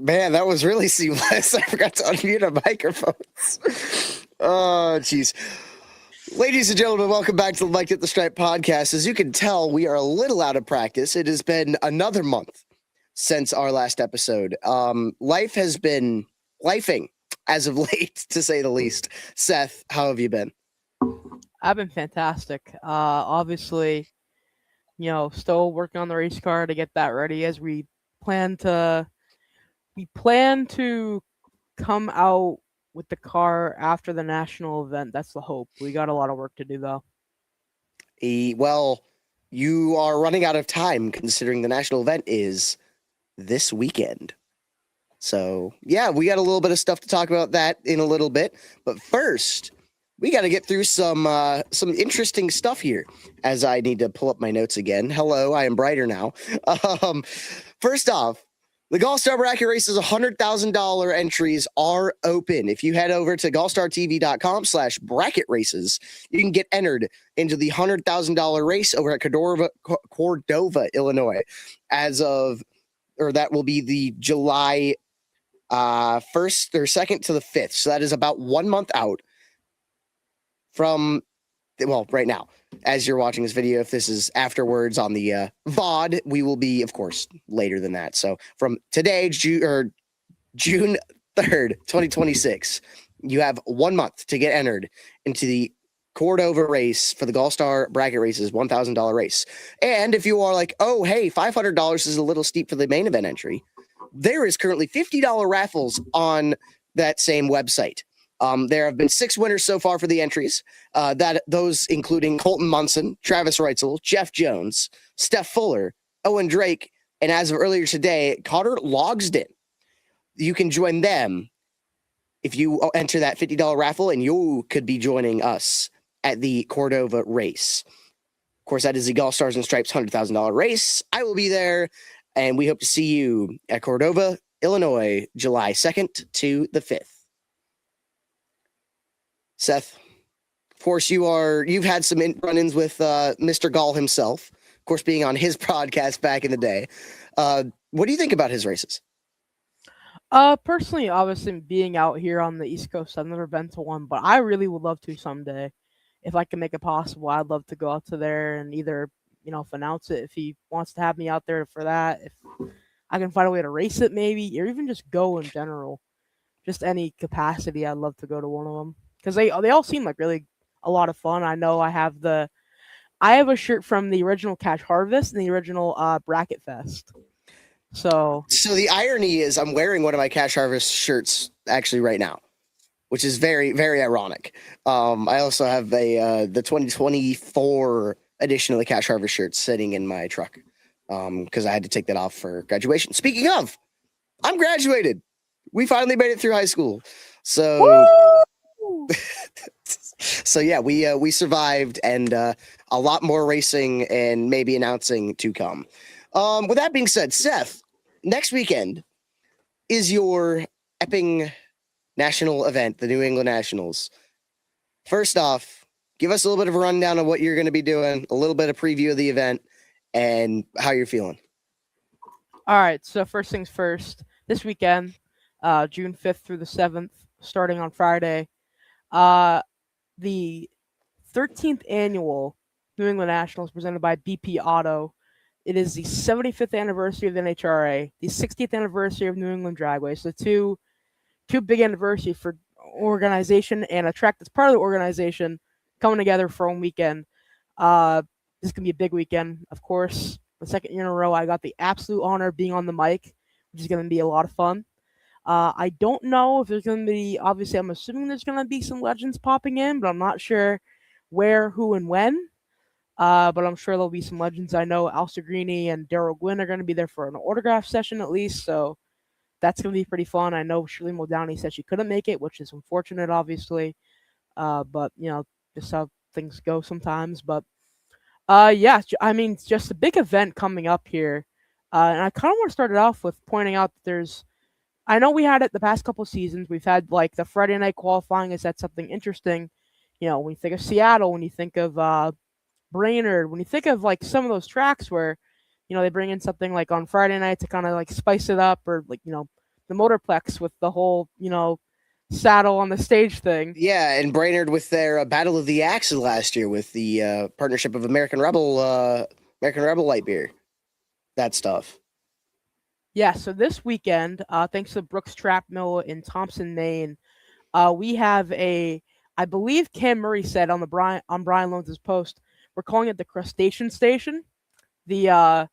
Man, that was really seamless. I forgot to unmute our microphones. Oh, jeez. Ladies and gentlemen, welcome back to the Mike at the Stripe podcast. As you can tell, we are a little out of practice. It has been another month since our last episode. Life has been lifing as of late, to say the least. Seth, how have you been? I've been fantastic. Obviously, still working on the race car to get that ready as plan to we plan to come out with the car after the national event. That's the hope. We got a lot of work to do though. Well, you are running out of time considering the national event is this weekend. So, yeah, we got a little bit of stuff to talk about that in a little bit. But first, we got to get through some interesting stuff here as I need to pull up my notes again. Hello, I am brighter now. First off, the Gulfstar Bracket Races $100,000 entries are open. If you head over to gulfstartv.com/bracket races, you can get entered into the $100,000 race over at Cordova, Illinois, that will be the July 1st or 2nd to the 5th. So that is about 1 month out from, right now, as you're watching this video. If this is afterwards on the VOD, we will be, of course, later than that. So from today, June 3rd, 2026, you have 1 month to get entered into the Cordova race for the Gulfstar Bracket Races $1,000 race. And if you are like, oh, hey, $500 is a little steep for the main event entry, there is currently $50 raffles on that same website. There have been 6 winners so far for the entries. Those including Colton Munson, Travis Reitzel, Jeff Jones, Steph Fuller, Owen Drake, and as of earlier today, Carter Logsden. You can join them if you enter that $50 raffle, and you could be joining us at the Cordova race. Of course, that is the Golf Stars and Stripes $100,000 race. I will be there, and we hope to see you at Cordova, Illinois, July 2nd to the 5th. Seth, of course, you've had some run-ins with Mr. Gall himself, of course, being on his podcast back in the day. What do you think about his races? Personally, obviously, being out here on the East Coast, I've never been to one, but I really would love to someday. If I can make it possible, I'd love to go out to there and either, announce it if he wants to have me out there for that. If I can find a way to race it, maybe, or even just go in general. Just any capacity, I'd love to go to one of them. Because they all seem like really a lot of fun. I know I have a shirt from the original Cash Harvest and the original Bracket Fest. So the irony is I'm wearing one of my Cash Harvest shirts actually right now, which is very, very ironic. I also have the 2024 edition of the Cash Harvest shirt sitting in my truck because I had to take that off for graduation. Speaking of, I'm graduated. We finally made it through high school. So... So yeah, we survived, and a lot more racing and maybe announcing to come. With that being said, Seth, next weekend is your Epping national event, the New England Nationals. First off, give us a little bit of a rundown of what you're going to be doing, a little bit of preview of the event, and how you're feeling. All right, so first things first, this weekend, June 5th through the 7th, starting on Friday, the 13th annual New England Nationals presented by BP Auto. It is the 75th anniversary of the NHRA, the 60th anniversary of New England Dragway. So two big anniversaries for organization and a track that's part of the organization coming together for one weekend. This is going to be a big weekend, of course. The second year in a row, I got the absolute honor of being on the mic, which is going to be a lot of fun. I don't know if there's going to be, obviously, I'm assuming there's going to be some legends popping in, but I'm not sure where, who, and when. But I'm sure there'll be some legends. I know Alistair Greeny and Daryl Gwynn are going to be there for an autograph session at least, so that's going to be pretty fun. I know Shirley Muldowney said she couldn't make it, which is unfortunate, obviously. But, just how things go sometimes. But, yeah, I mean, it's just a big event coming up here. And I kind of want to start it off with pointing out that I know we had it the past couple of seasons. We've had like the Friday night qualifying. Is that something interesting? When you think of Seattle, when you think of Brainerd, when you think of like some of those tracks where, they bring in something like on Friday night to kind of like spice it up, or like, Motorplex with the whole, saddle on the stage thing. Yeah, and Brainerd with their Battle of the Axes last year with the partnership of American Rebel Light Beer. That stuff. Yeah, so this weekend, thanks to Brooks Trap Mill in Thompson, Maine, we have I believe Cam Murray said on Brian Loans' post, we're calling it the Crustacean Station. The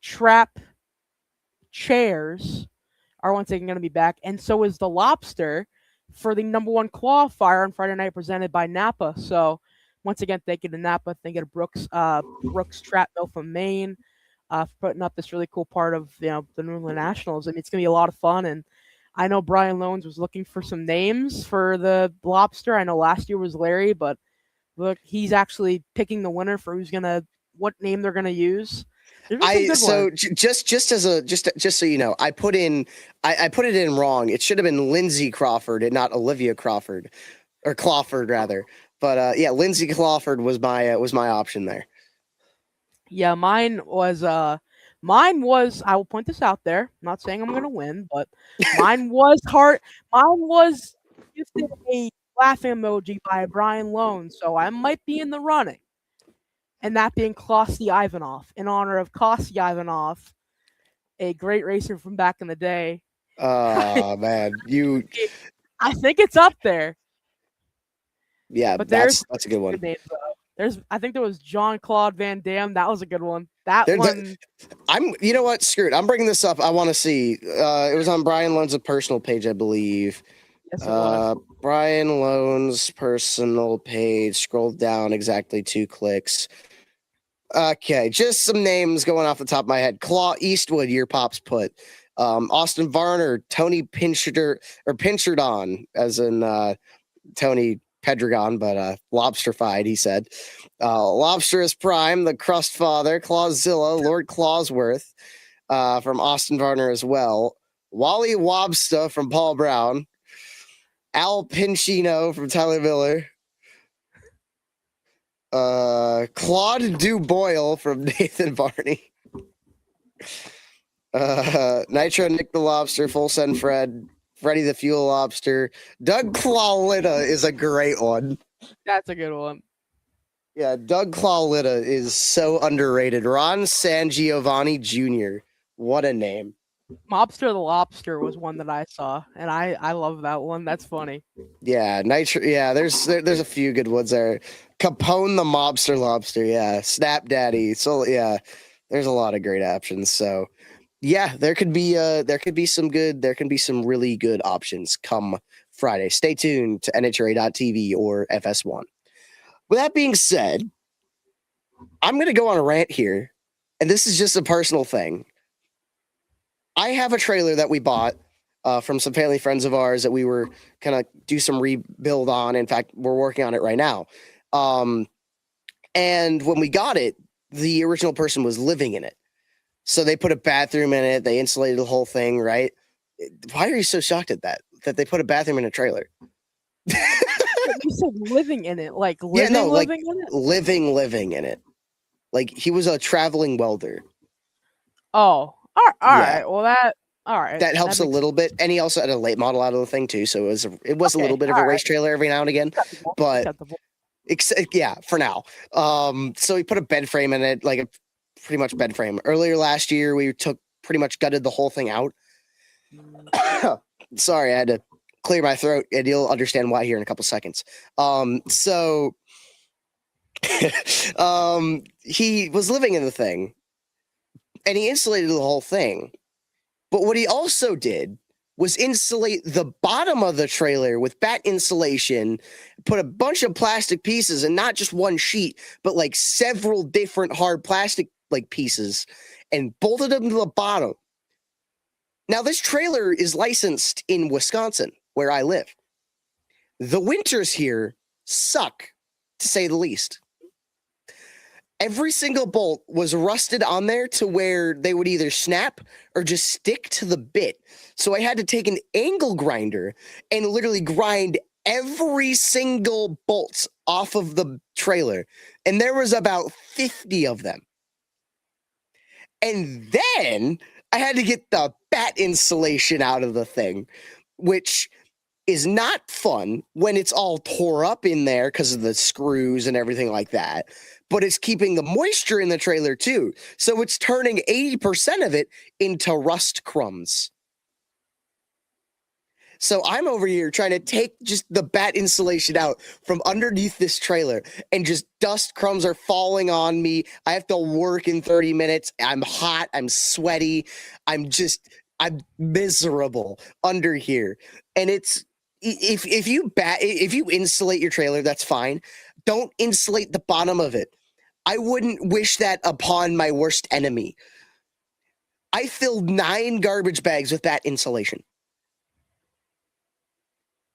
trap chairs are once again going to be back, and so is the lobster for the #1 qualifier on Friday night, presented by Napa. So once again, thank you to Napa, thank you to Brooks Trap Mill from Maine, for putting up this really cool part of the New England Nationals. I mean, it's going to be a lot of fun, and I know Brian Loans was looking for some names for the lobster. I know last year was Larry, but look, he's actually picking the winner for what name they're gonna use. Just so you know, I put it in wrong. It should have been Lindsay Crawford and not Olivia Crawford, or Clawford rather. But yeah, Lindsay Clawford was my option there. Yeah, mine was. I will point this out there. I'm not saying I'm gonna win, but mine was hard. Mine was gifted a laughing emoji by Brian Lone, so I might be in the running. And that being Kosty Ivanov, in honor of Kosty Ivanov, a great racer from back in the day. Oh man, I think it's up there. Yeah, but that's a good one. I think there was Jean-Claude Van Damme. That was a good one. You know what? Screw it. I'm bringing this up. I want to see. It was on Brian Lone's personal page, I believe. Yes, it was. Brian Lone's personal page. Scroll down exactly 2 clicks. Okay, just some names going off the top of my head. Claw Eastwood, your pops put. Austin Varner, Tony Pinchardon, as in Tony Pedregon, but lobsterfied, he said. Lobsterous Prime, the Crust Father, Clawzilla, Lord Clawsworth, from Austin Varner as well. Wally Wobsta from Paul Brown. Al Pinchino from Tyler Miller. Claude Duboyle from Nathan Varney. Nitro Nick the Lobster, Full Send Fred, Freddy the Fuel Lobster. Doug Clawlita is a great one. That's a good one. Yeah, Doug Clawlita is so underrated. Ron Sangiovanni Jr. What a name. Mobster the Lobster was one that I saw, and I love that one. That's funny. Yeah, Nitro. Yeah, there's a few good ones there. Capone the Mobster Lobster. Yeah, Snap Daddy. So yeah, there's a lot of great options. So yeah, there could be some really good options come Friday. Stay tuned to NHRA.tv or FS1. With that being said, I'm going to go on a rant here, and this is just a personal thing. I have a trailer that we bought from some family friends of ours that we were kind of do some rebuild on. In fact, we're working on it right now. And when we got it, the original person was living in it. So they put a bathroom in it. They insulated the whole thing, right? Why are you so shocked at that they put a bathroom in a trailer? You said living in it, like living in it? Living in it. Like he was a traveling welder. Oh, all right. Well, all right. That helps a little bit. And he also had a late model out of the thing too, so it was a little bit of a race trailer every now and again. But yeah, for now. So he put a bed frame in it, like a pretty much bed frame. Earlier last year, we pretty much gutted the whole thing out. Sorry, I had to clear my throat, and you'll understand why here in a couple seconds. So he was living in the thing, and he insulated the whole thing. But what he also did was insulate the bottom of the trailer with bat insulation, put a bunch of plastic pieces, and not just one sheet, but like several different hard plastic like pieces, and bolted them to the bottom. Now, this trailer is licensed in Wisconsin, where I live. The winters here suck, to say the least. Every single bolt was rusted on there to where they would either snap or just stick to the bit. So I had to take an angle grinder and literally grind every single bolt off of the trailer. And there was about 50 of them. And then I had to get the bat insulation out of the thing, which is not fun when it's all tore up in there because of the screws and everything like that. But it's keeping the moisture in the trailer too. So it's turning 80% of it into rust crumbs. So I'm over here trying to take just the bat insulation out from underneath this trailer, and just dust crumbs are falling on me. I have to work in 30 minutes. I'm hot. I'm sweaty. I'm miserable under here. And it's, if you insulate your trailer, that's fine. Don't insulate the bottom of it. I wouldn't wish that upon my worst enemy. I filled 9 garbage bags with that insulation.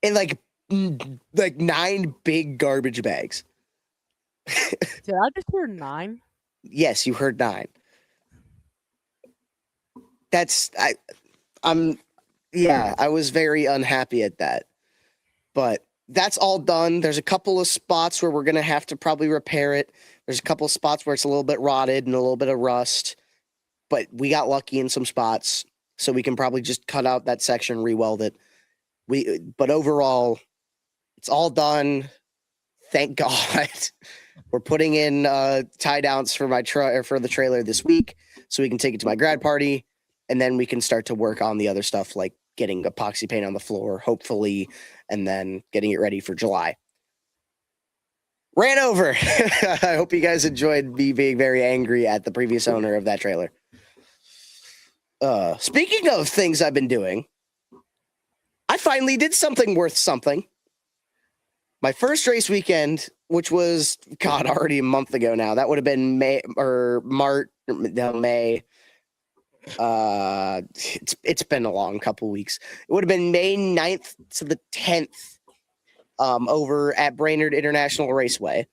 And like 9 big garbage bags. Did I just hear 9? Yes, you heard 9. I was very unhappy at that. But that's all done. There's a couple of spots where we're going to have to probably repair it. There's a couple of spots where it's a little bit rotted and a little bit of rust. But we got lucky in some spots, so we can probably just cut out that section, re-weld it. But overall, it's all done. Thank God. We're putting in tie downs for for the trailer this week, so we can take it to my grad party, and then we can start to work on the other stuff, like getting epoxy paint on the floor, hopefully, and then getting it ready for July. Ran over. I hope you guys enjoyed me being very angry at the previous owner of that trailer. Speaking of things I've been doing, I finally did something worth something. My first race weekend, which was, God, already a month ago now. That would have been May. It's been a long couple weeks. It would have been May 9th to the 10th over at Brainerd International Raceway.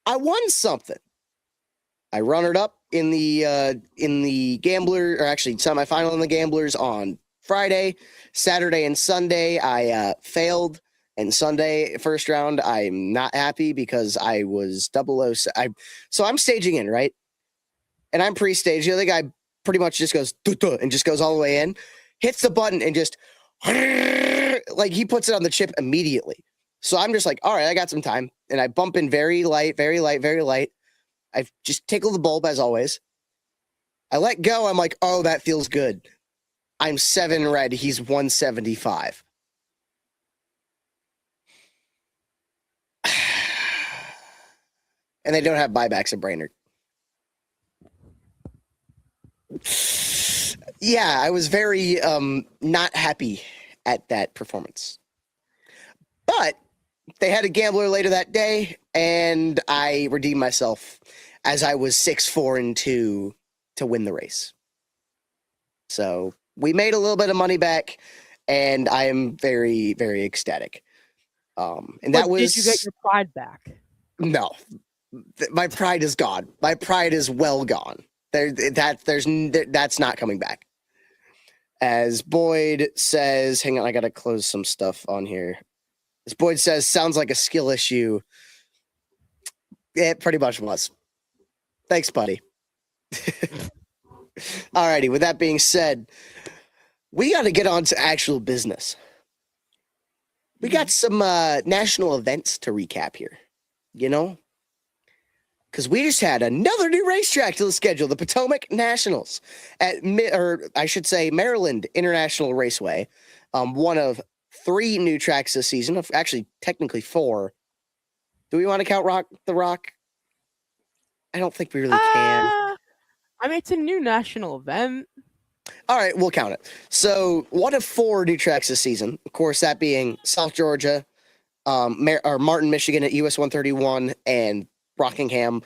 I won something. I runnered up in the Gambler, or actually semifinal in the Gamblers on Friday. Saturday and Sunday, I failed. And Sunday, first round, I'm not happy because I was 007. So I'm staging in, right? And I'm pre-staged. The other guy pretty much just goes, duh, and just goes all the way in, hits the button, and just, like, he puts it on the chip immediately. So I'm just like, all right, I got some time. And I bump in very light, very light, very light. I just tickle the bulb, as always. I let go. I'm like, oh, that feels good. I'm 7 red. He's 175. And they don't have buybacks at Brainerd. Yeah, I was very not happy at that performance. But they had a Gambler later that day, and I redeemed myself as I was 6-4-2 to win the race. So we made a little bit of money back, and I am very, very ecstatic. And that was. Did you get your pride back? No, my pride is gone. My pride is well gone. That's not coming back. As Boyd says, hang on, I gotta close some stuff on here. As Boyd says, sounds like a skill issue. It pretty much was. Thanks, buddy. Alrighty, with that being said, we got to get on to actual business. We got some national events to recap here, because we just had another new racetrack to the schedule, the Potomac Nationals at, Maryland International Raceway. One of 3 new tracks this season, actually technically 4. Do we want to count the Rock? I don't think we really can. I mean, it's a new national event. All right, we'll count it. So 1 of 4 new tracks this season. Of course, that being South Georgia, Martin, Michigan at US 131, and Rockingham.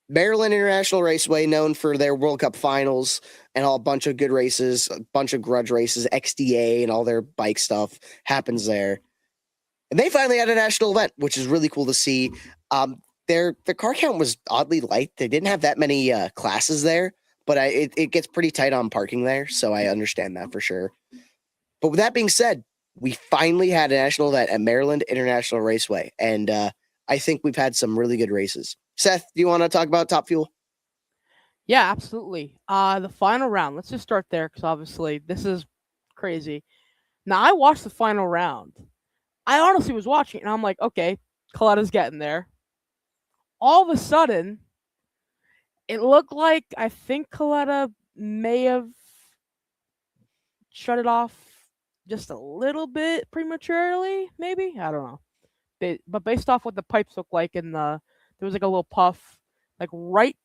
Maryland International Raceway, known for their World Cup finals and a bunch of good races, a bunch of grudge races, XDA and all their bike stuff happens there. And they finally had a national event, which is really cool to see. Their car count was oddly light. They didn't have that many classes there, but it gets pretty tight on parking there, so I understand that for sure. But with that being said, we finally had a national event at Maryland International Raceway, and I think we've had some really good races. Seth, do you want to talk about Top Fuel? Yeah, absolutely. The final round. Let's just start there because obviously this is crazy. Now I watched the final round. I honestly was watching it and I'm like, okay, Coletta's getting there. All of a sudden, it looked like I think Coletta may have shut it off just a little bit prematurely, maybe. I don't know. But based off what the pipes look like, and there was like a little puff, like right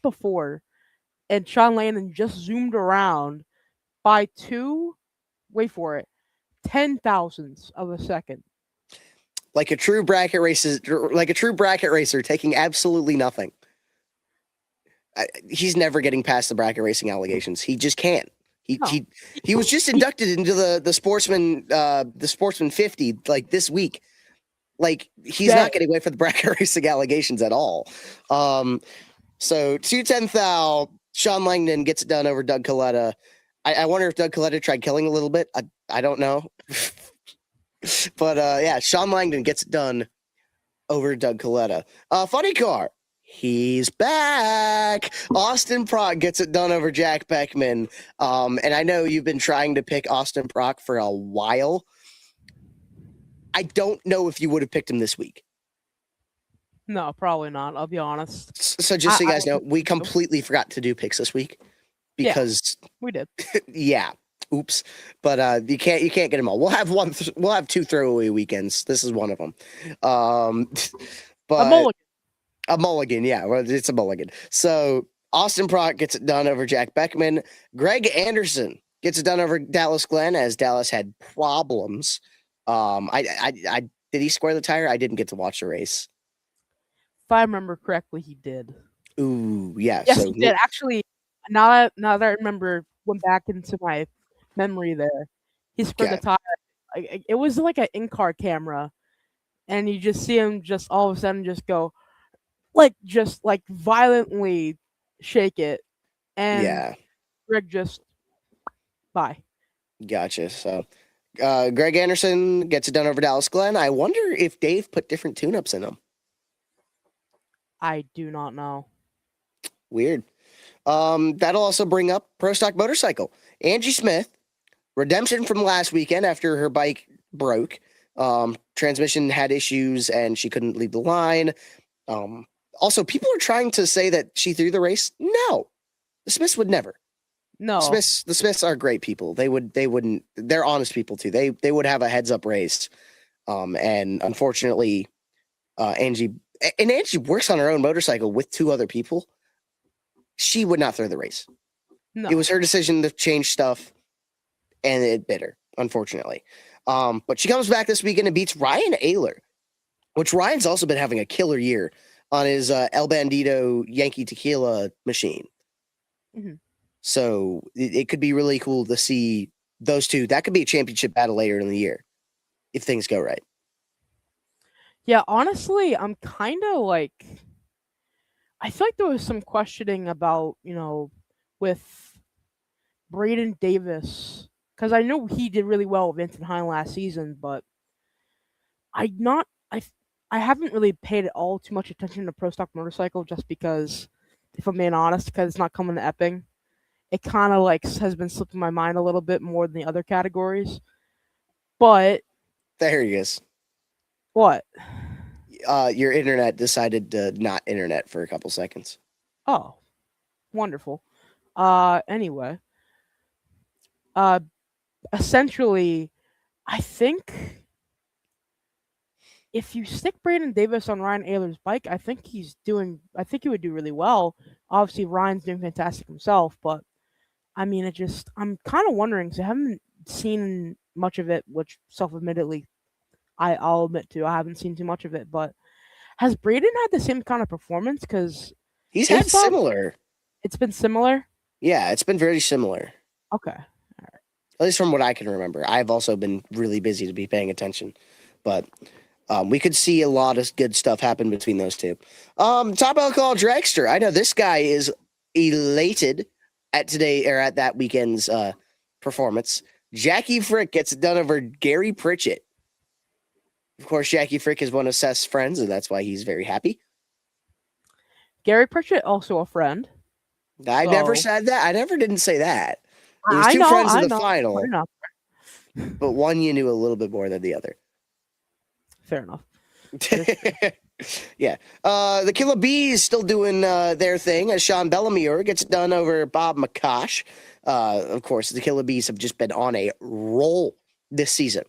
before, and Sean Landon just zoomed around by two. Wait for it, 10 thousandths of a second. Like a true bracket racer taking absolutely nothing. He's never getting past the bracket racing allegations. He just can't. No. He was just inducted into the sportsman 50 like this week. Like he's not getting away from the bracket racing allegations at all. So 210 thou, Sean Langdon gets it done over Doug Coletta. I wonder if Doug Coletta tried killing a little bit. I don't know. But yeah, Sean Langdon gets it done over Doug Coletta. Funny car. He's back. Austin Prock gets it done over Jack Beckman. And I know you've been trying to pick Austin Prock for a while. I don't know if you would have picked him this week. No, probably not. I'll be honest. So just so you guys know, we completely forgot to do picks this week because we did. Yeah. Oops. But you can't get them all. We'll have two throwaway weekends. This is one of them. But a mulligan, yeah. Well, it's a mulligan. So Austin Prock gets it done over Jack Beckman. Greg Anderson gets it done over Dallas Glenn as Dallas had problems. I did he square the tire? I didn't get to watch the race. If I remember correctly, he did. Ooh, yeah. Yes, he did. Actually, now that I remember, went back into my memory there. He squared the tire. It was like an in-car camera, and you just see him just all of a sudden just go, just violently shake it, and Greg just bye. Gotcha. So Greg Anderson gets it done over Dallas Glenn. I wonder if Dave put different tune-ups in them. I do not know. Weird. That'll also bring up Pro Stock Motorcycle. Angie Smith, redemption from last weekend after her bike broke. Transmission had issues and she couldn't lead the line. Also, people are trying to say that she threw the race. No, the Smiths would never. No, the Smiths are great people. They wouldn't. They're honest people too. They would have a heads up race. And unfortunately, Angie works on her own motorcycle with two other people. She would not throw the race. No. It was her decision to change stuff, and it bit her, unfortunately. But she comes back this weekend and beats Ryan Ayler, which Ryan's also been having a killer year on his El Bandito Yankee Tequila machine. Mm-hmm. So it could be really cool to see those two. That could be a championship battle later in the year if things go right. Yeah, honestly, I'm kind of like, I feel like there was some questioning about, with Braden Davis, because I know he did really well with Vincent Hine last season, but I haven't really paid at all too much attention to Pro Stock Motorcycle just because, if I'm being honest, because it's not coming to Epping. It kind of has been slipping my mind a little bit more than the other categories. But there he is. What? Your internet decided to not internet for a couple seconds. Oh, wonderful. Anyway, essentially, I think if you stick Braden Davis on Ryan Ayler's bike, I think he would do really well. Obviously, Ryan's doing fantastic himself, but I mean, I'm kind of wondering because I haven't seen much of it, which self-admittedly, I'll admit to, I haven't seen too much of it, but has Braden had the same kind of performance? Because he's had similar. It's been similar? Yeah, it's been very similar. Okay. All right. At least from what I can remember. I've also been really busy to be paying attention, but we could see a lot of good stuff happen between those two. Top Alcohol Dragster. I know this guy is elated at that weekend's performance. Jackie Frick gets it done over Gary Pritchett. Of course, Jackie Frick is one of Seth's friends, and that's why he's very happy. Gary Pritchett, also a friend. I never So said that. I never didn't say that. It was I two know, friends in I the know. Fair final, enough. but one you knew a little bit more than the other. Fair enough. That is true. Yeah. The Killer Bees still doing their thing as Sean Bellemere gets it done over Bob McCosh. Of course, the Killer Bees have just been on a roll this season.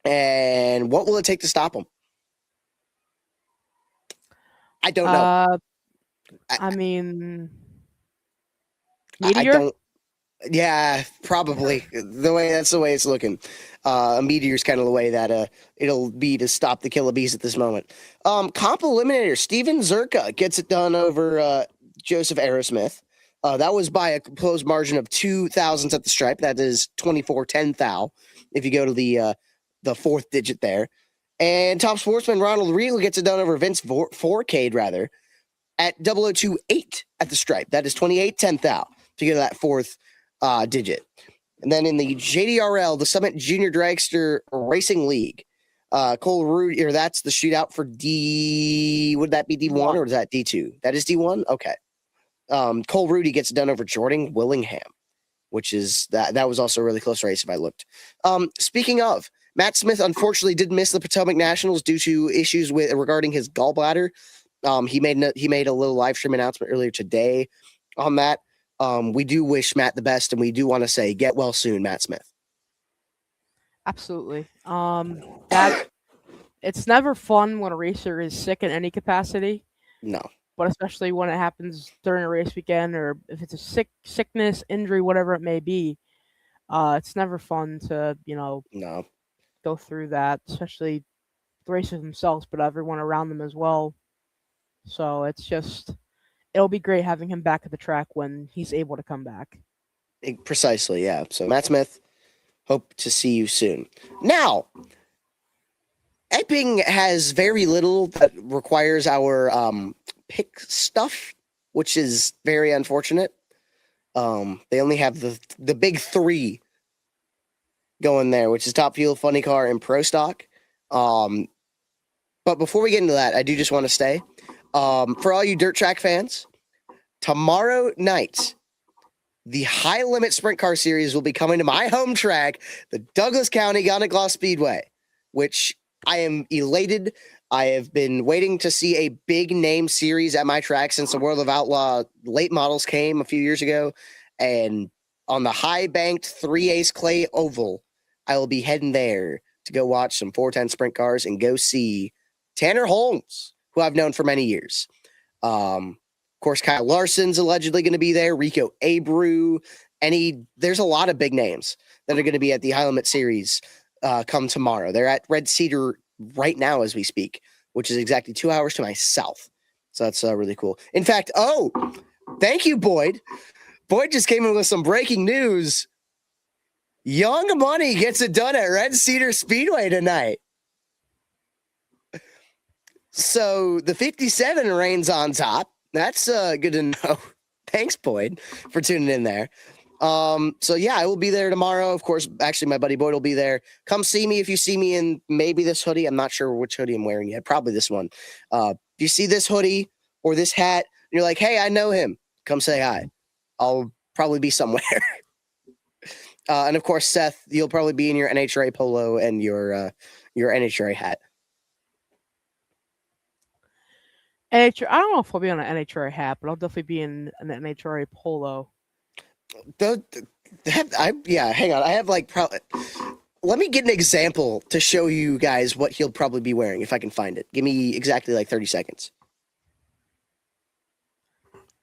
And what will it take to stop them? I don't know. Uh, I, I mean, I Meteor. don't. Yeah, probably that's the way it's looking. A meteor's kind of the way that it'll be to stop the Killer Bees at this moment. Comp eliminator Steven Zerka gets it done over Joseph Aerosmith. That was by a close margin of 2 thousandths at the stripe. That is 24-10 thou. If you go to the fourth digit there, and top sportsman Ronald Regal gets it done over Vince Forcade rather at 0028 at the stripe. That is 28-10 thou to get to that fourth digit. And then in the JDRL, the Summit Junior Dragster Racing League, Cole Rudy, or that's the shootout for D. Would that be D1 or is that D2? That is D1? Okay. Cole Rudy gets done over Jordan Willingham, which is that was also a really close race if I looked. Speaking of, Matt Smith unfortunately did miss the Potomac Nationals due to issues regarding his gallbladder. He made a little live stream announcement earlier today on that. We do wish Matt the best, and we do want to say get well soon, Matt Smith. Absolutely. That it's never fun when a racer is sick in any capacity. No, but especially when it happens during a race weekend or if it's a sickness, injury, whatever it may be. It's never fun to no. go through that, especially the racers themselves, but everyone around them as well. So it'll be great having him back at the track when he's able to come back. Precisely, yeah. So Matt Smith, hope to see you soon. Now, Epping has very little that requires our pick stuff, which is very unfortunate. They only have the big three going there, which is Top Fuel, Funny Car, and Pro Stock. But before we get into that, I do just want to say, for all you dirt track fans, tomorrow night, the High Limit Sprint Car Series will be coming to my home track, the Douglas County Ganniclaw Speedway, which I am elated. I have been waiting to see a big name series at my track since the World of Outlaw late models came a few years ago. And on the high banked 3-ace clay oval, I will be heading there to go watch some 410 sprint cars and go see Tanner Holmes, who I've known for many years. Of course, Kyle Larson's allegedly going to be there. Rico Abreu. There's a lot of big names that are going to be at the High Limit Series come tomorrow. They're at Red Cedar right now as we speak, which is exactly 2 hours to my south. So that's really cool. In fact, thank you, Boyd. Boyd just came in with some breaking news. Young Money gets it done at Red Cedar Speedway tonight. So the 57 reigns on top. That's good to know. Thanks, Boyd, for tuning in there. So yeah, I will be there tomorrow. Of course, actually, my buddy Boyd will be there. Come see me if you see me in maybe this hoodie. I'm not sure which hoodie I'm wearing yet. Probably this one. If you see this hoodie or this hat, and you're like, hey, I know him. Come say hi. I'll probably be somewhere. And of course, Seth, you'll probably be in your NHRA polo and your NHRA hat. I don't know if I'll be on an NHRA hat, but I'll definitely be in an NHRA polo. Hang on. I have let me get an example to show you guys what he'll probably be wearing if I can find it. Give me exactly 30 seconds.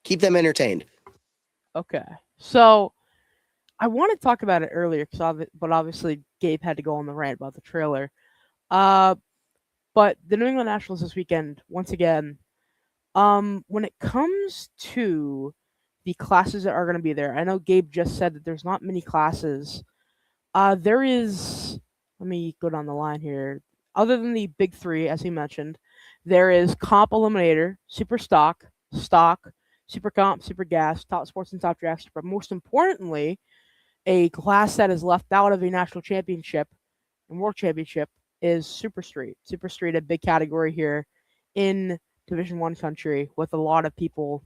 Keep them entertained. Okay. So I want to talk about it earlier, but obviously Gabe had to go on the rant about the trailer. But the New England Nationals this weekend, once again, when it comes to the classes that are going to be there, I know Gabe just said that there's not many classes. There is, let me go down the line here. Other than the big three, as he mentioned, there is Comp Eliminator, Super Stock, Super Comp, Super Gas, Top Sports, and Top Dragster. But most importantly, a class that is left out of a national championship and world championship is Super Street. Super Street, a big category here in Division 1 country with a lot of people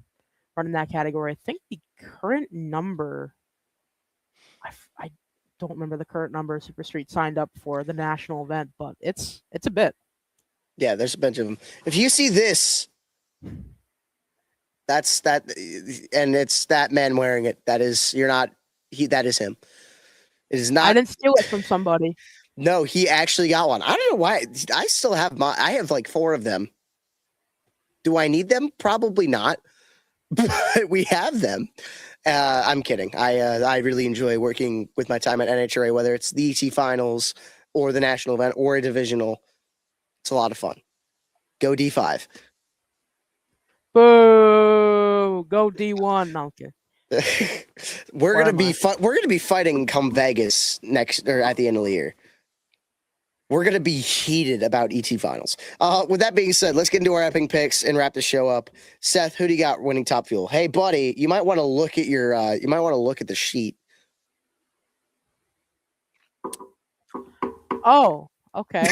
running that category. I think the current number, I don't remember the current number Super Street signed up for the national event, but it's a bit. Yeah, there's a bunch of them. If you see this, that's that, and it's that man wearing it. That is, you're not, that is him. It is not. I didn't steal it from somebody. No, he actually got one. I don't know why. I still have I have like 4 of them. Do I need them? Probably not. But we have them. I'm kidding. I really enjoy working with my time at NHRA, whether it's the ET finals or the national event or a divisional. It's a lot of fun. Go D5. Boo! Go D1. No, okay. We're gonna be fighting come Vegas next or at the end of the year. We're gonna be heated about ET finals. With that being said, let's get into our Epping picks and wrap the show up. Seth, who do you got winning Top Fuel? Hey, buddy, you might want to look at your. You might want to look at the sheet. Oh, okay.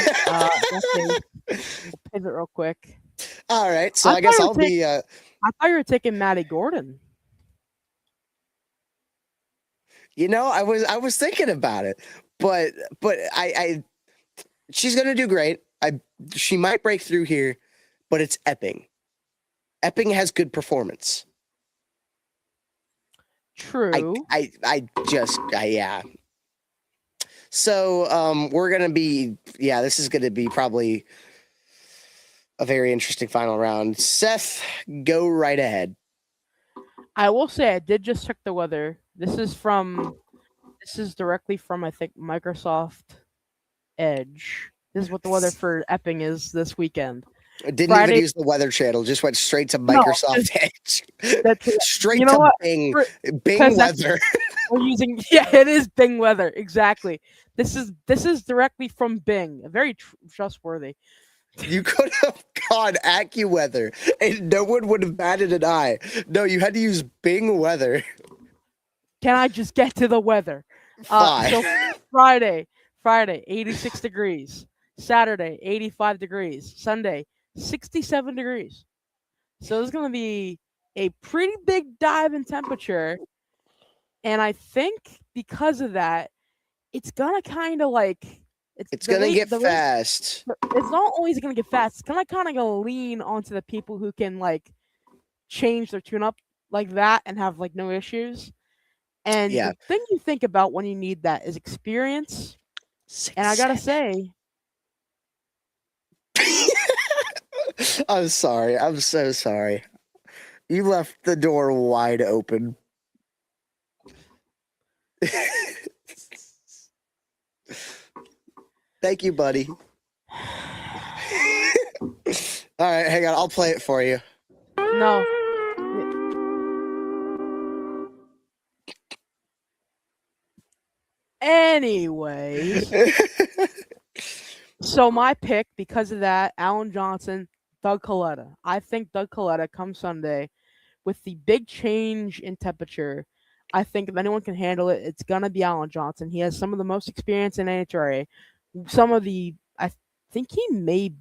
We'll pivot real quick. All right, so I guess I'll be. I thought you were taking Maddie Gordon. You know, I was thinking about it, but I she's gonna do great. She might break through here, but it's Epping. Epping has good performance. True. Yeah. So we're gonna be this is gonna be probably a very interesting final round. Seth, go right ahead. I will say I did just check the weather. This is directly from, I think, Microsoft Edge. This is what the weather for Epping is this weekend. I didn't even use the Weather Channel. Just went straight to Microsoft Edge. Straight to Bing. Bing weather. We're using it is Bing weather, exactly. This is directly from Bing. Very trustworthy. You could have gone AccuWeather, and no one would have batted an eye. No, you had to use Bing weather. Can I just get to the weather? So Friday, 86 degrees. Saturday, 85 degrees. Sunday, 67 degrees. So there's going to be a pretty big dive in temperature. And I think because of that, it's going to kind of like... It's going to get fast. It's not always going to get fast. It's going to kind of lean onto the people who can like change their tune-up like that and have like no issues. And the thing you think about when you need that is experience. And I gotta say, I'm sorry. I'm so sorry. You left the door wide open. Thank you, buddy. All right, hang on. I'll play it for you. No. Anyways, so my pick, because of that, Alan Johnson, Doug Coletta. I think Doug Coletta come Sunday with the big change in temperature. I think if anyone can handle it, it's going to be Alan Johnson. He has some of the most experience in NHRA. I think he may,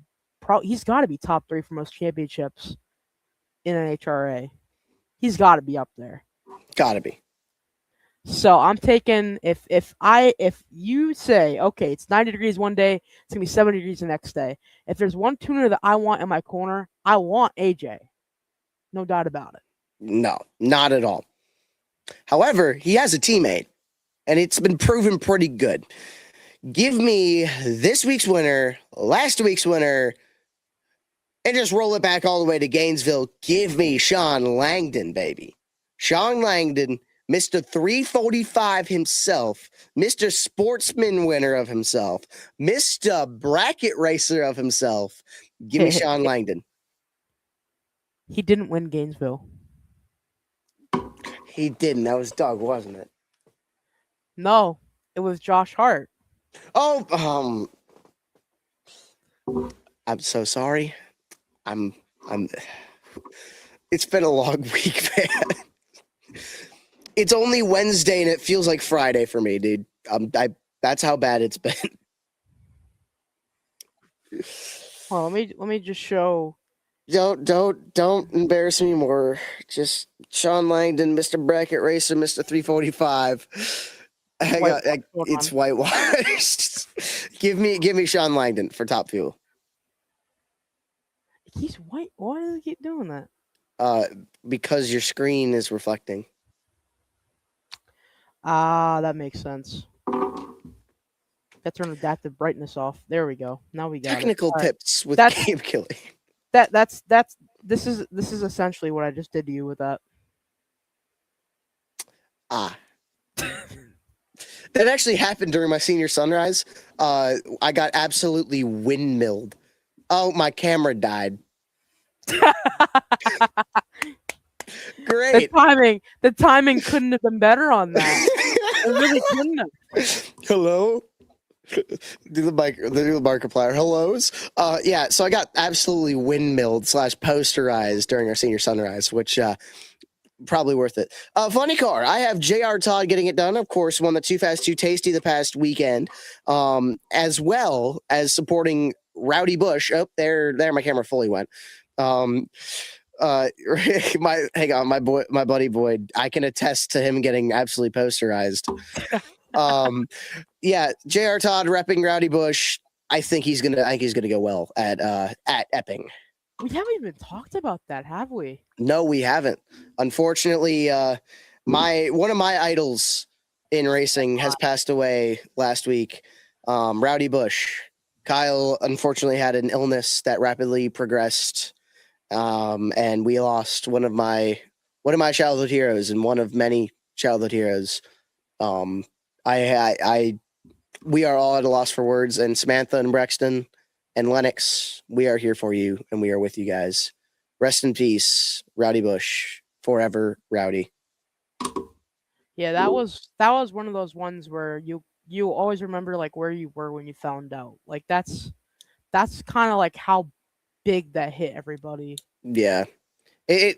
he's got to be top 3 for most championships in NHRA. He's got to be up there. Got to be. So I'm taking, if you say, okay, it's 90 degrees one day, it's going to be 70 degrees the next day. If there's one tuner that I want in my corner, I want AJ. No doubt about it. No, not at all. However, he has a teammate, and it's been proven pretty good. Give me this week's winner, last week's winner, and just roll it back all the way to Gainesville. Give me Sean Langdon, baby. Sean Langdon, Mr. 345 himself, Mr. Sportsman winner of himself, Mr. Bracket racer of himself. Give me Sean Langdon. He didn't win Gainesville. He didn't. That was Doug, wasn't it? No, it was Josh Hart. Oh, I'm so sorry. It's been a long week, man. It's only Wednesday and it feels like Friday for me, dude. That's how bad it's been. Well, let me just show Don't embarrass me more. Just Sean Langdon, Mr. Bracket Racer, Mr. 345. It's whitewashed. give me Sean Langdon for Top Fuel. He's white. Why does he keep doing that? Because your screen is reflecting. That makes sense. Got to turn adaptive brightness off. There we go. Now we got Technical tips with Gabe Killian. This is essentially what I just did to you with that. That actually happened during my senior sunrise. I got absolutely windmilled. Oh, my camera died. Great. The timing couldn't have been better on that. It really couldn't have. Hello? Do the Markiplier. Hellos. Yeah, so I got absolutely windmilled / posterized during our senior sunrise, which probably worth it. Funny car. I have JR Todd getting it done. Of course, won the Too Fast Too Tasty the past weekend, as well as supporting Rowdy Bush. Oh, there, my camera fully went. My buddy Boyd, I can attest to him getting absolutely posterized. Yeah, JR Todd repping Rowdy Bush. I think he's gonna go well at Epping. We haven't even talked about that, have we? No, we haven't. Unfortunately, one of my idols in racing has passed away last week. Rowdy Bush. Kyle unfortunately had an illness that rapidly progressed, and we lost one of my childhood heroes and one of many childhood heroes. We are all at a loss for words, and Samantha and Brexton and Lennox, we are here for you, and we are with you guys. Rest in peace, Rowdy Bush. Forever Rowdy. Yeah, that was one of those ones where you always remember like where you were when you found out. Like that's kind of like how big that hit everybody. Yeah.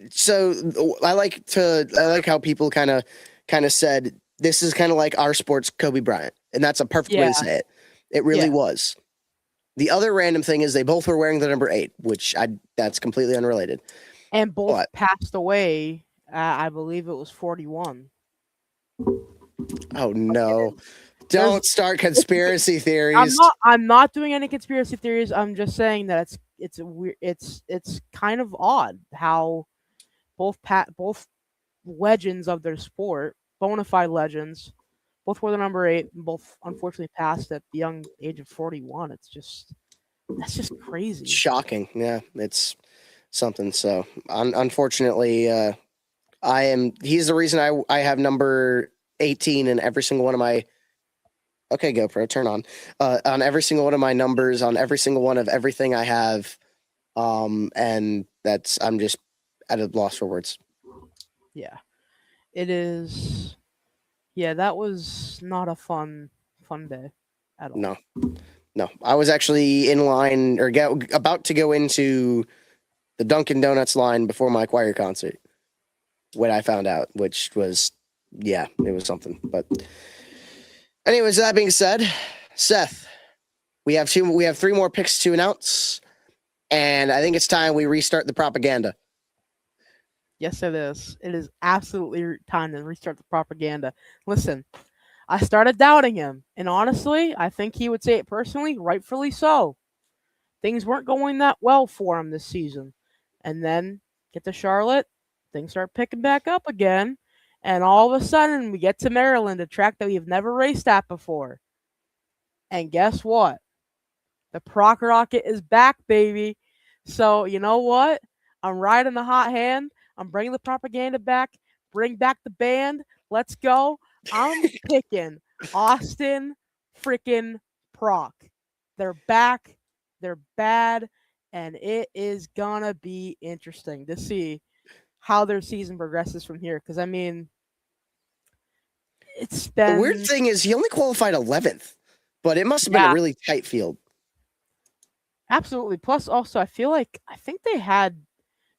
So I like how people kind of said this is kind of like our sport's Kobe Bryant, and that's a perfect way to say it. It really was. The other random thing is they both were wearing the number 8, which that's completely unrelated. And both passed away. I believe it was 41. Oh no! Don't start conspiracy theories. I'm not doing any conspiracy theories. I'm just saying that it's kind of odd how both legends of their sport, bona fide legends, both were the number 8, and both unfortunately passed at the young age of 41. That's just crazy. Shocking. Yeah, it's something. So unfortunately, he's the reason I have number 18 in every single one of my. Okay, GoPro, turn on every single one of my numbers, on every single one of everything I have, and I'm just at a loss for words. Yeah, it is. Yeah, that was not a fun day at all. No. I was actually in line or about to go into the Dunkin' Donuts line before my choir concert when I found out, which was, it was something. But anyways, that being said, Seth, we have 3 more picks to announce, and I think it's time we restart the propaganda. Yes, it is. It is absolutely time to restart the propaganda. Listen, I started doubting him, and honestly, I think he would say it personally, rightfully so. Things weren't going that well for him this season. And then get to Charlotte, things start picking back up again, and all of a sudden we get to Maryland, a track that we've never raced at before. And guess what? The Proc Rocket is back, baby. So, you know what? I'm riding the hot hand. I'm bringing the propaganda back. Bring back the band. Let's go. I'm picking Austin freaking Proc. They're back. They're bad. And it is going to be interesting to see how their season progresses from here. Because, I mean, it's been... The weird thing is he only qualified 11th, but it must have been a really tight field. Absolutely. Plus, also, I think they had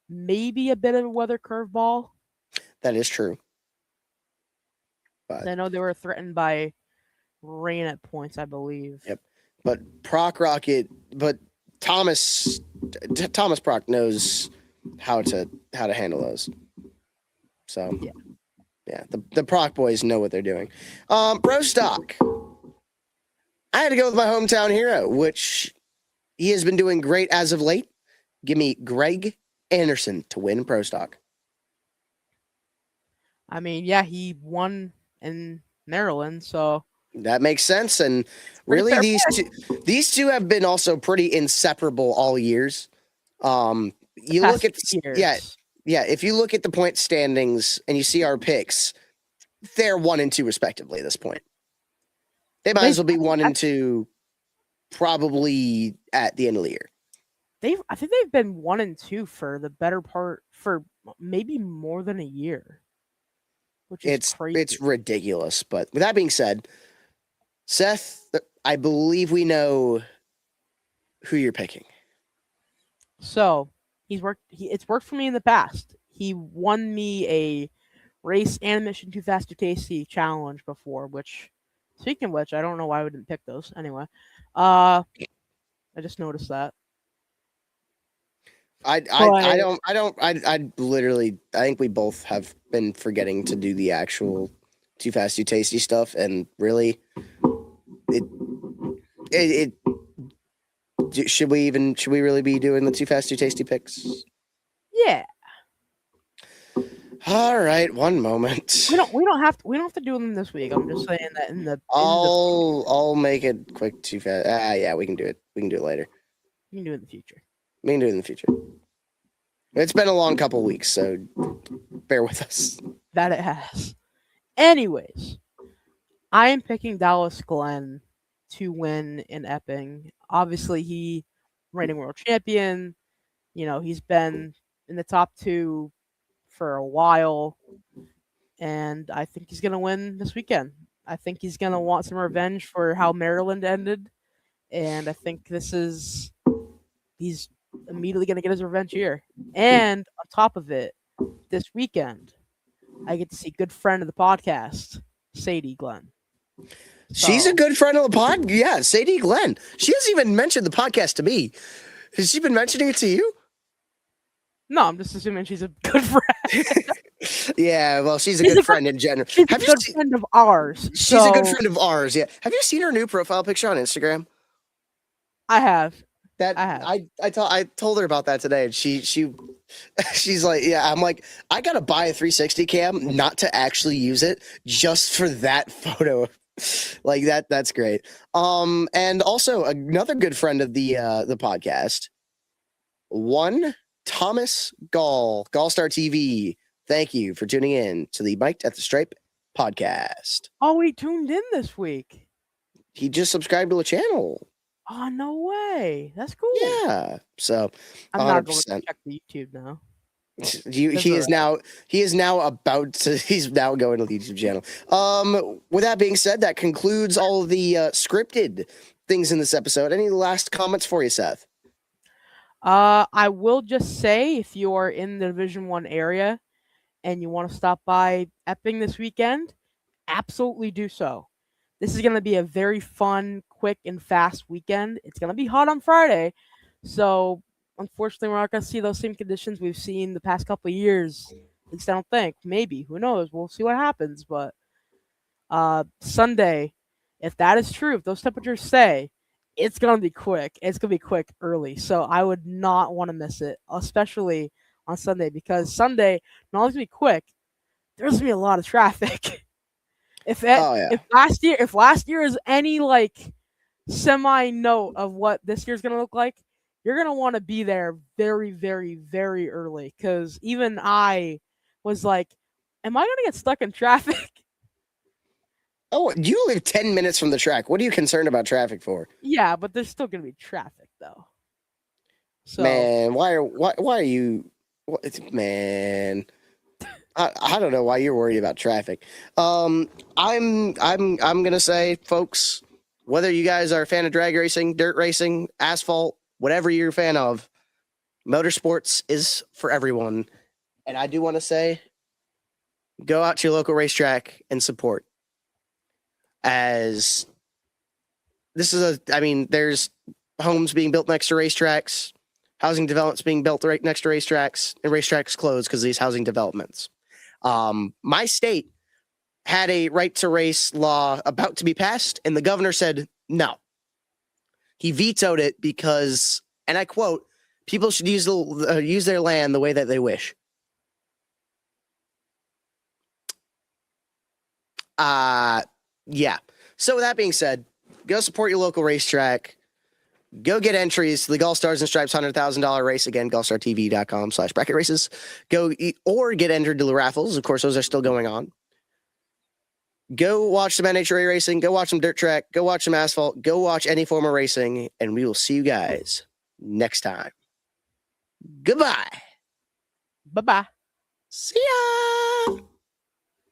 maybe a bit of a weather curveball. That is true. But I know they were threatened by rain at points, I believe. Yep. But Proc Rocket, but Thomas Prock knows how to handle those. So yeah, the Proc boys know what they're doing. Pro stock. I had to go with my hometown hero, which he has been doing great as of late. Give me Greg Anderson to win pro stock. I mean, yeah, he won in Maryland, so That makes sense. And really, these two have been also pretty inseparable all years. You look at years. yeah. If you look at the point standings and you see our picks, they're 1 and 2 respectively at this point. They might as well be 1 and 2, probably at the end of the year. I think they've been 1 and 2 for the better part for maybe more than a year, which is crazy. It's ridiculous. But with that being said, Seth, I believe we know who you're picking. So it's worked for me in the past. He won me a race and mission too fast too tasty challenge before. Which, speaking of which, I don't know why we didn't pick those. Anyway, I just noticed that. I literally, I think we both have been forgetting to do the actual too fast too tasty stuff, and really, should we really be doing the too fast too tasty picks? Yeah. All right, one moment. We don't have to do them this week. I'm just saying that I'll make it quick too fast. Yeah, we can do it. We can do it later. You can do it in the future. We can do it in the future. It's been a long couple weeks, so bear with us. That it has. Anyways, I am picking Dallas Glenn to win in Epping. Obviously, he reigning world champion. You know, he's been in the top 2 for a while, and I think he's gonna win this weekend. I think he's gonna want some revenge for how Maryland ended, and I think he's immediately gonna get his revenge here. And on top of it, this weekend, I get to see good friend of the podcast, Sadie Glenn. She's a good friend of the pod. Yeah, Sadie Glenn. She hasn't even mentioned the podcast to me. Has she been mentioning it to you? No, I'm just assuming she's a good friend. Yeah, well, she's a good friend in general. She's a good friend of ours. She's a good friend of ours, yeah. Have you seen her new profile picture on Instagram? I have. I told her about that today, and she's like, yeah. I'm like, I gotta buy a 360 cam, not to actually use it, just for that photo. Like that's great. And also another good friend of the podcast, one Thomas Gallstar TV. Thank you for tuning in to the Mic'd at the Stripe podcast. Oh, he tuned in this week. He just subscribed to the channel. Oh, no way. That's cool. Yeah. So I'm not going to check the YouTube now. He's now going to the YouTube channel. With that being said, that concludes all of the scripted things in this episode. Any last comments for you, Seth? I will just say, if you are in the Division 1 area and you want to stop by Epping this weekend, absolutely do so. This is going to be a very fun, quick, and fast weekend. It's going to be hot on Friday, so unfortunately, we're not going to see those same conditions we've seen the past couple of years. At least I don't think. Maybe. Who knows? We'll see what happens. But Sunday, if that is true, if those temperatures stay, it's going to be quick. It's going to be quick early. So I would not want to miss it, especially on Sunday, because Sunday, not only going to be quick, there's going to be a lot of traffic. If last year is any like semi note of what this year's going to look like, you're going to want to be there very, very, very early, because even I was like, am I going to get stuck in traffic? Oh, you live 10 minutes from the track. What are you concerned about traffic for? Yeah, but there's still going to be traffic, though. So, man, why are you... Man... I don't know why you're worried about traffic. I'm gonna say, folks, whether you guys are a fan of drag racing, dirt racing, asphalt, whatever you're a fan of, motorsports is for everyone. And I do want to say, go out to your local racetrack and support. As this is there's homes being built next to racetracks, housing developments being built right next to racetracks, and racetracks closed because of these housing developments. My state had a right to race law about to be passed, and the governor said no. He vetoed it because, and I quote, people should use their land the way that they wish. Yeah. So with that being said, go support your local racetrack. Go get entries to the Golf Stars and Stripes $100,000 race. Again, golfstartv.com/bracket races. Or get entered to the raffles. Of course, those are still going on. Go watch some NHRA racing. Go watch some dirt track. Go watch some asphalt. Go watch any form of racing. And we will see you guys next time. Goodbye. Bye-bye. See ya.